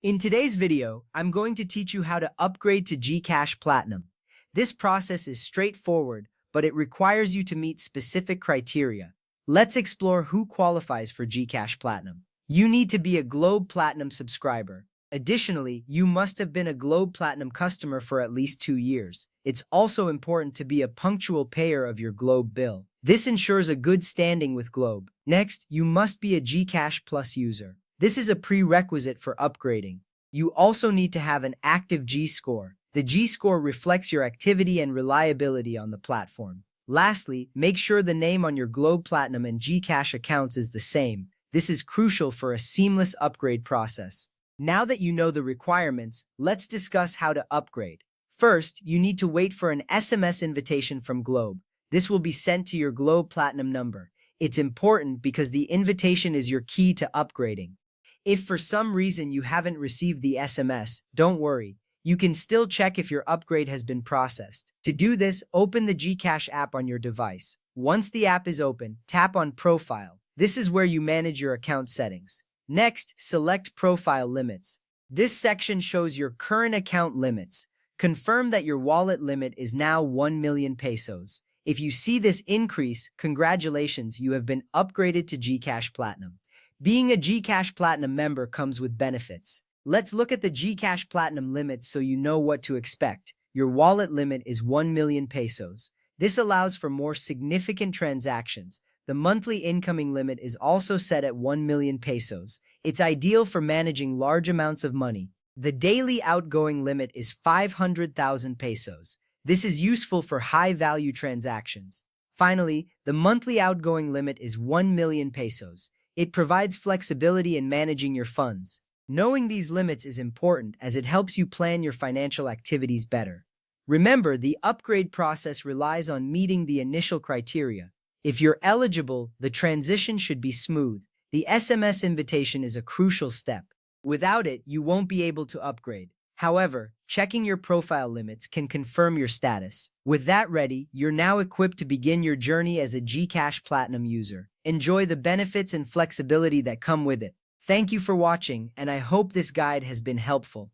In today's video, I'm going to teach you how to upgrade to GCash Platinum. This process is straightforward, but it requires you to meet specific criteria. Let's explore who qualifies for GCash Platinum. You need to be a Globe Platinum subscriber. Additionally, you must have been a Globe Platinum customer for at least 2 years. It's also important to be a punctual payer of your Globe bill. This ensures a good standing with Globe. Next, you must be a GCash Plus user. This is a prerequisite for upgrading. You also need to have an active G-score. The G-score reflects your activity and reliability on the platform. Lastly, make sure the name on your Globe Platinum and GCash accounts is the same. This is crucial for a seamless upgrade process. Now that you know the requirements, let's discuss how to upgrade. First, you need to wait for an SMS invitation from Globe. This will be sent to your Globe Platinum number. It's important because the invitation is your key to upgrading. If for some reason you haven't received the SMS, don't worry. You can still check if your upgrade has been processed. To do this, open the GCash app on your device. Once the app is open, tap on Profile. This is where you manage your account settings. Next, select Profile Limits. This section shows your current account limits. Confirm that your wallet limit is now 1 million pesos. If you see this increase, congratulations, you have been upgraded to GCash Platinum. Being a GCash Platinum member comes with benefits. Let's look at the GCash Platinum limits so you know what to expect. Your wallet limit is 1 million pesos. This allows for more significant transactions. The monthly incoming limit is also set at 1 million pesos. It's ideal for managing large amounts of money. The daily outgoing limit is 500,000 pesos. This is useful for high-value transactions. Finally, the monthly outgoing limit is 1 million pesos. It provides flexibility in managing your funds. Knowing these limits is important as it helps you plan your financial activities better. Remember, the upgrade process relies on meeting the initial criteria. If you're eligible, the transition should be smooth. The SMS invitation is a crucial step. Without it, you won't be able to upgrade. However, checking your profile limits can confirm your status. With that ready, you're now equipped to begin your journey as a GCash Platinum user. Enjoy the benefits and flexibility that come with it. Thank you for watching, and I hope this guide has been helpful.